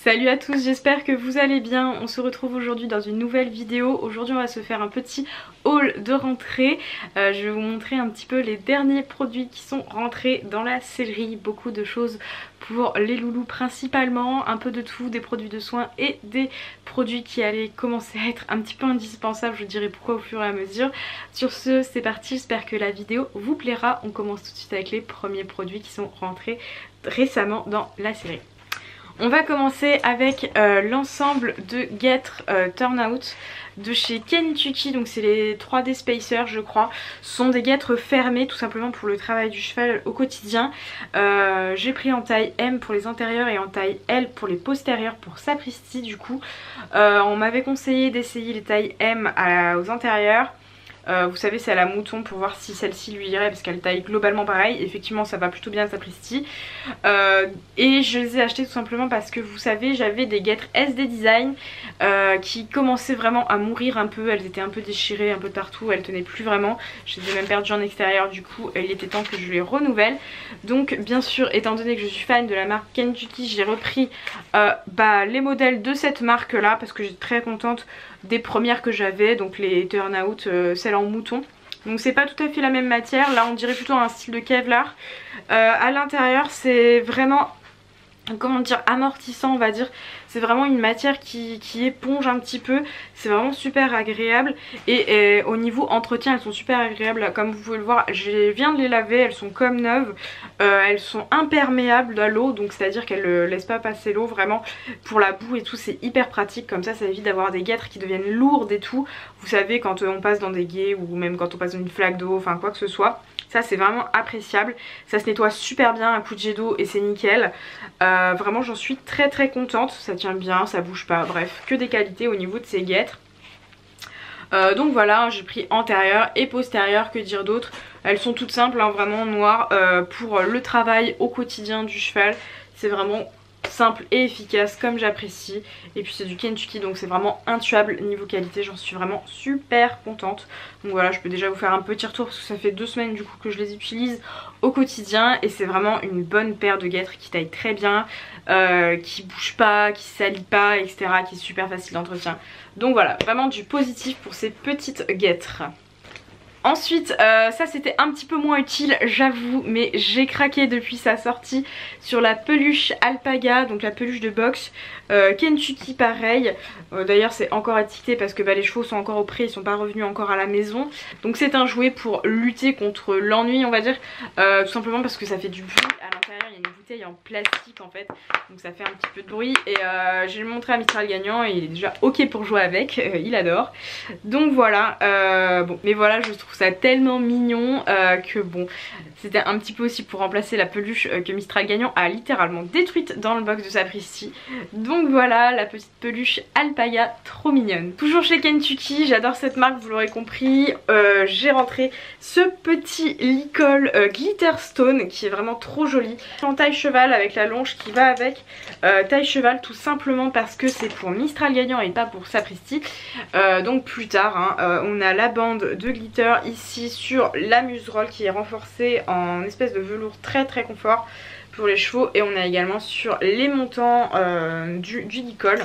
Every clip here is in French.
Salut à tous, j'espère que vous allez bien. On se retrouve aujourd'hui dans une nouvelle vidéo. Aujourd'hui on va se faire un petit haul de rentrée. Je vais vous montrer un petit peu les derniers produits qui sont rentrés dans la sellerie. Beaucoup de choses pour les loulous principalement, un peu de tout, des produits de soins et des produits qui allaient commencer à être un petit peu indispensables. Je vous dirai pourquoi au fur et à mesure. Sur ce, c'est parti, j'espère que la vidéo vous plaira. On commence tout de suite avec les premiers produits qui sont rentrés récemment dans la sellerie. On va commencer avec l'ensemble de guêtres Turnout de chez Kentucky. Donc c'est les 3D Spacers je crois. Ce sont des guêtres fermées tout simplement pour le travail du cheval au quotidien. J'ai pris en taille M pour les antérieurs et en taille L pour les postérieurs pour Sapristi du coup. On m'avait conseillé d'essayer les tailles M aux antérieurs. Vous savez, c'est à la mouton pour voir si celle-ci lui irait parce qu'elle taille globalement pareil. Effectivement ça va plutôt bien à Sapristi. Et je les ai achetés tout simplement parce que vous savez, j'avais des guêtres SD Design qui commençaient vraiment à mourir un peu. Elles étaient un peu déchirées un peu partout, elles tenaient plus vraiment. Je les ai même perdues en extérieur du coup, et il était temps que je les renouvelle. Donc bien sûr, étant donné que je suis fan de la marque Kentucky, j'ai repris les modèles de cette marque là parce que j'étais très contente des premières que j'avais, donc les Turnout, celles en mouton. Donc c'est pas tout à fait la même matière, là on dirait plutôt un style de Kevlar. À l'intérieur c'est vraiment, comment dire, amortissant on va dire. C'est vraiment une matière qui éponge un petit peu. C'est vraiment super agréable. Et au niveau entretien elles sont super agréables. Comme vous pouvez le voir, je viens de les laver, elles sont comme neuves. Elles sont imperméables à l'eau, donc c'est à dire qu'elles ne laissent pas passer l'eau. Vraiment pour la boue et tout c'est hyper pratique. Comme ça évite d'avoir des guêtres qui deviennent lourdes et tout. Vous savez, quand on passe dans des gués ou même quand on passe dans une flaque d'eau, enfin quoi que ce soit. Ça c'est vraiment appréciable, ça se nettoie super bien, un coup de jet d'eau et c'est nickel. Vraiment j'en suis très contente, ça tient bien, ça bouge pas, bref, que des qualités au niveau de ces guêtres. Donc voilà, j'ai pris antérieur et postérieur, que dire d'autre. Elles sont toutes simples, hein, vraiment noires, pour le travail au quotidien du cheval. C'est vraiment simple et efficace comme j'apprécie. Et puis c'est du Kentucky donc c'est vraiment intuable niveau qualité, j'en suis vraiment super contente. Donc voilà, je peux déjà vous faire un petit retour parce que ça fait 2 semaines du coup que je les utilise au quotidien. Et c'est vraiment une bonne paire de guêtres qui taille très bien, qui bouge pas, qui salit pas, etc. Qui est super facile d'entretien. Donc voilà, vraiment du positif pour ces petites guêtres. Ensuite, ça c'était un petit peu moins utile j'avoue, mais j'ai craqué depuis sa sortie sur la peluche Alpaga, donc la peluche de boxe. Kentucky pareil, d'ailleurs c'est encore étiqueté parce que les chevaux sont encore au pré, ils sont pas revenus encore à la maison. Donc c'est un jouet pour lutter contre l'ennui on va dire, tout simplement parce que ça fait du bruit. À l'intérieur il y a une bouteille en plastique en fait, donc ça fait un petit peu de bruit. Et je vais le montrer à Mistral Gagnant et il est déjà ok pour jouer avec, il adore. Donc voilà, bon mais voilà, je trouve ça tellement mignon que bon, c'était un petit peu aussi pour remplacer la peluche que Mistral Gagnant a littéralement détruite dans le box de Sapristi. Donc voilà, la petite peluche Alpaga, trop mignonne. Toujours chez Kentucky, j'adore cette marque, vous l'aurez compris. J'ai rentré ce petit licol Glitter Stone qui est vraiment trop joli. En taille cheval avec la longe qui va avec. Taille cheval tout simplement parce que c'est pour Mistral Gagnant et pas pour Sapristi. Donc plus tard, hein, on a la bande de glitter ici sur la muserolle qui est renforcée en espèce de velours très confort pour les chevaux. Et on a également sur les montants du licol.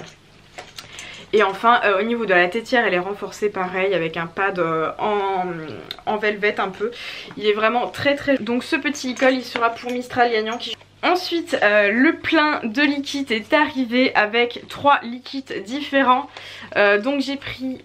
Et enfin au niveau de la tétière elle est renforcée pareil avec un pad en velvet un peu. Il est vraiment très. Donc ce petit licol il sera pour Mistral Gagnant qui... Ensuite le plein de liquide est arrivé avec 3 liquides différents. Donc j'ai pris...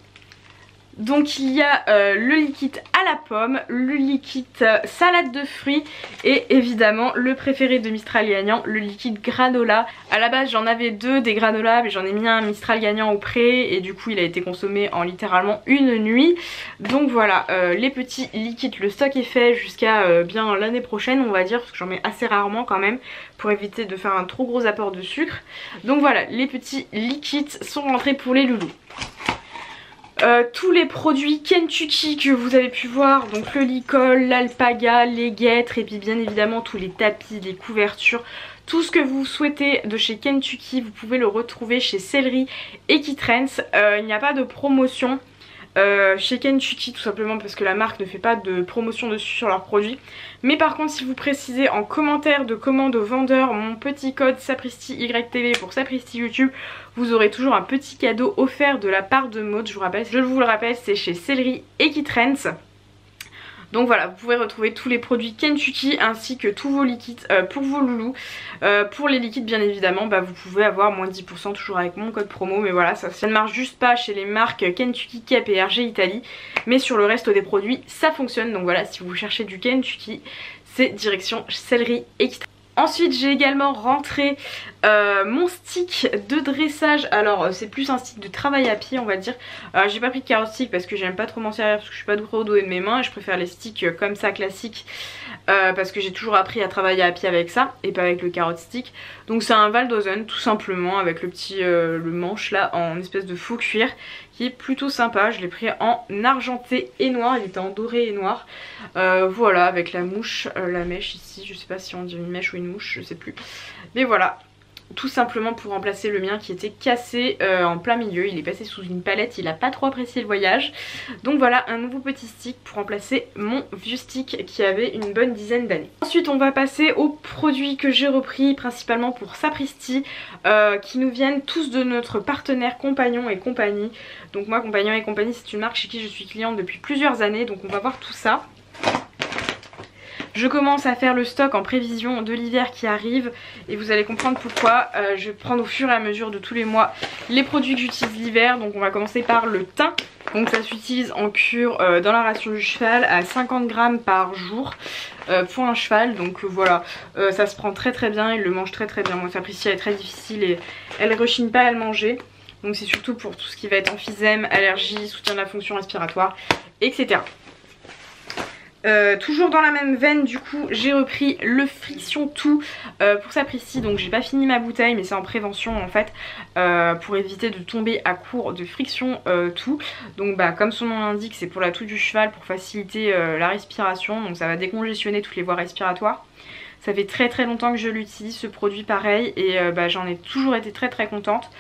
Donc il y a le liquide à la pomme, le liquide salade de fruits et évidemment le préféré de Mistral Gagnant, le liquide granola. À la base j'en avais 2 des granola mais j'en ai mis un Mistral Gagnant au pré et du coup il a été consommé en littéralement une nuit. Donc voilà, les petits liquides, le stock est fait jusqu'à bien l'année prochaine on va dire, parce que j'en mets assez rarement quand même pour éviter de faire un trop gros apport de sucre. Donc voilà, les petits liquides sont rentrés pour les loulous. Tous les produits Kentucky que vous avez pu voir, donc le licol, l'alpaga, les guêtres et puis bien évidemment tous les tapis, les couvertures, tout ce que vous souhaitez de chez Kentucky vous pouvez le retrouver chez Sellerie et Kittrenz. Il n'y a pas de promotion chez Kentucky, tout simplement parce que la marque ne fait pas de promotion dessus sur leurs produits. Mais par contre, si vous précisez en commentaire de commande au vendeur mon petit code Sapristi YTV pour Sapristi YouTube, vous aurez toujours un petit cadeau offert de la part de Maud. Je vous le rappelle, c'est chez Celery et Kitrends. Donc voilà, vous pouvez retrouver tous les produits Kentucky ainsi que tous vos liquides pour vos loulous. Pour les liquides bien évidemment, vous pouvez avoir moins 10% toujours avec mon code promo. Mais voilà, ça ne marche juste pas chez les marques Kentucky, Cap et RG Italie. Mais sur le reste des produits, ça fonctionne. Donc voilà, si vous cherchez du Kentucky, c'est direction Celery et Kitrends. Ensuite j'ai également rentré mon stick de dressage. Alors c'est plus un stick de travail à pied on va dire. J'ai pas pris de carotte stick parce que j'aime pas trop m'en servir, parce que je suis pas trop douée de mes mains et je préfère les sticks comme ça classiques, parce que j'ai toujours appris à travailler à pied avec ça et pas avec le carotte stick. Donc c'est un Valdozen tout simplement avec le petit le manche là en espèce de faux cuir qui est plutôt sympa. Je l'ai pris en argenté et noir, il était en doré et noir. Voilà, avec la mouche, la mèche ici, je sais pas si on dit une mèche ou une mouche, je sais plus. Mais voilà, tout simplement pour remplacer le mien qui était cassé en plein milieu. Il est passé sous une palette, il a pas trop apprécié le voyage. Donc voilà, un nouveau petit stick pour remplacer mon vieux stick qui avait une bonne dizaine d'années. Ensuite on va passer aux produits que j'ai repris principalement pour Sapristi, qui nous viennent tous de notre partenaire Compagnon et Compagnie. Donc moi Compagnon et Compagnie c'est une marque chez qui je suis cliente depuis plusieurs années, donc on va voir tout ça. Je commence à faire le stock en prévision de l'hiver qui arrive et vous allez comprendre pourquoi. Je vais prendre au fur et à mesure de tous les mois les produits que j'utilise l'hiver. Donc on va commencer par le thym. Donc ça s'utilise en cure dans la ration du cheval à 50 grammes par jour pour un cheval. Donc voilà, ça se prend très bien, il le mange très bien. Moi Sapristi elle est très difficile et elle rechigne pas à le manger. Donc c'est surtout pour tout ce qui va être emphysème, allergie, soutien de la fonction respiratoire, etc. Toujours dans la même veine du coup j'ai repris le Friction Tout pour Sapristi. Donc j'ai pas fini ma bouteille mais c'est en prévention en fait, pour éviter de tomber à court de Friction Tout. Donc comme son nom l'indique c'est pour la toux du cheval, pour faciliter la respiration. Donc ça va décongestionner toutes les voies respiratoires. Ça fait très longtemps que je l'utilise ce produit pareil et j'en ai toujours été très contente.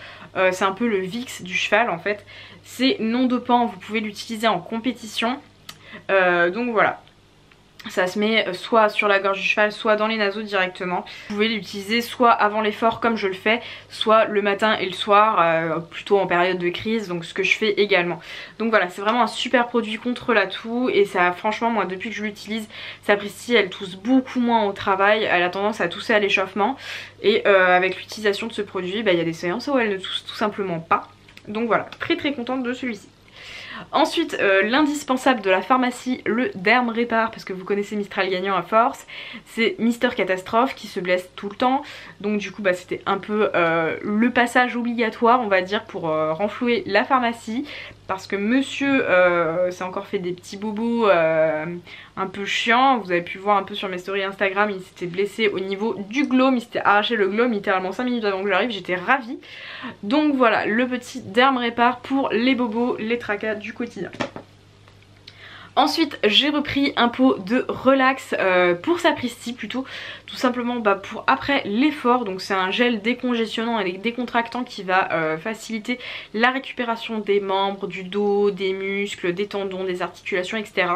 C'est un peu le Vicks du cheval en fait. C'est non dopant, vous pouvez l'utiliser en compétition. Donc voilà. Ça se met soit sur la gorge du cheval, soit dans les naseaux directement. Vous pouvez l'utiliser soit avant l'effort comme je le fais, soit le matin et le soir, plutôt en période de crise, donc ce que je fais également. Donc voilà, c'est vraiment un super produit contre la toux et ça, franchement moi depuis que je l'utilise, Sapristi elle tousse beaucoup moins au travail, elle a tendance à tousser à l'échauffement et avec l'utilisation de ce produit, il y a des séances où elle ne tousse tout simplement pas. Donc voilà, très contente de celui-ci. Ensuite l'indispensable de la pharmacie, le Derm Répar, parce que vous connaissez Mistral gagnant à force. C'est Mister Catastrophe qui se blesse tout le temps. Donc du coup c'était un peu le passage obligatoire on va dire pour renflouer la pharmacie. Parce que monsieur s'est encore fait des petits bobos un peu chiants. Vous avez pu voir un peu sur mes stories Instagram, il s'était blessé au niveau du glaume. Il s'était arraché le glaume littéralement 5 minutes avant que j'arrive, j'étais ravie. Donc voilà, le petit Derm Répar pour les bobos, les tracas du quotidien. Ensuite j'ai repris un pot de relax pour Sapristi plutôt, tout simplement pour après l'effort. Donc c'est un gel décongestionnant et décontractant qui va faciliter la récupération des membres, du dos, des muscles, des tendons, des articulations, etc.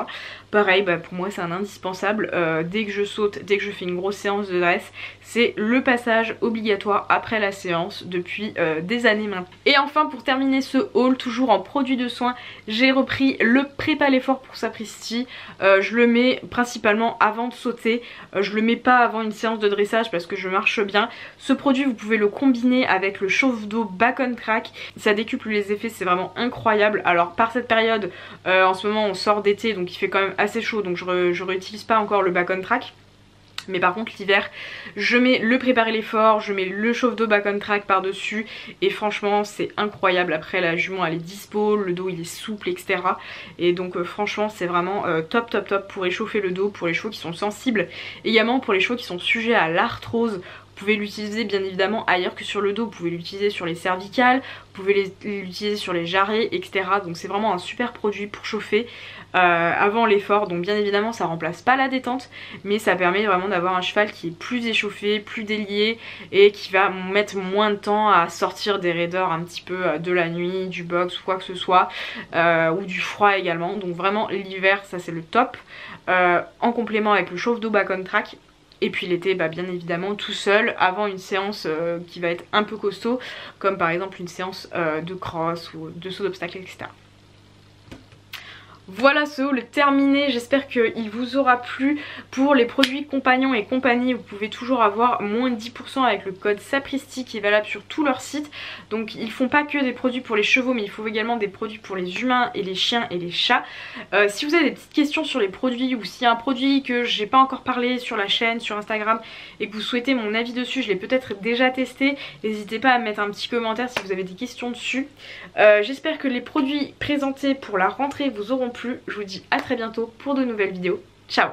Pareil pour moi c'est un indispensable, dès que je saute, dès que je fais une grosse séance de dresse, c'est le passage obligatoire après la séance depuis des années maintenant. Et enfin pour terminer ce haul, toujours en produits de soins, j'ai repris le Prépa l'effort pour Sapristi. Je le mets principalement avant de sauter, je le mets pas avant une séance de dressage parce que je marche bien. Ce produit vous pouvez le combiner avec le chauffe-d'eau Back on Track, ça décuple les effets, c'est vraiment incroyable. Alors par cette période, en ce moment on sort d'été donc il fait quand même assez chaud, donc je réutilise pas encore le Back on Track. Mais par contre l'hiver je mets le Préparer l'effort, je mets le chauffe-d'eau Back on Track par dessus et franchement c'est incroyable. Après la jument elle est dispo, le dos il est souple, etc. Et donc franchement c'est vraiment top pour réchauffer le dos pour les chevaux qui sont sensibles, également pour les chevaux qui sont sujets à l'arthrose pouvez l'utiliser bien évidemment ailleurs que sur le dos, vous pouvez l'utiliser sur les cervicales, vous pouvez l'utiliser sur les jarrets, etc. Donc c'est vraiment un super produit pour chauffer avant l'effort. Donc bien évidemment ça remplace pas la détente, mais ça permet vraiment d'avoir un cheval qui est plus échauffé, plus délié et qui va mettre moins de temps à sortir des raideurs un petit peu de la nuit, du box ou quoi que ce soit, ou du froid également. Donc vraiment l'hiver ça c'est le top, en complément avec le chauffe-d'eau back on track. Et puis l'été bah, bien évidemment tout seul avant une séance qui va être un peu costaud, comme par exemple une séance de cross ou de saut d'obstacle, etc. Voilà, ce haul terminé, j'espère qu'il vous aura plu. Pour les produits compagnons et compagnie, vous pouvez toujours avoir moins de 10% avec le code SAPRISTI qui est valable sur tout leur site. Donc ils font pas que des produits pour les chevaux, mais il faut également des produits pour les humains et les chiens et les chats. Si vous avez des petites questions sur les produits, ou s'il y a un produit que j'ai pas encore parlé sur la chaîne, sur Instagram, et que vous souhaitez mon avis dessus, je l'ai peut-être déjà testé, n'hésitez pas à mettre un petit commentaire si vous avez des questions dessus. J'espère que les produits présentés pour la rentrée vous auront plu. Je vous dis à très bientôt pour de nouvelles vidéos. Ciao!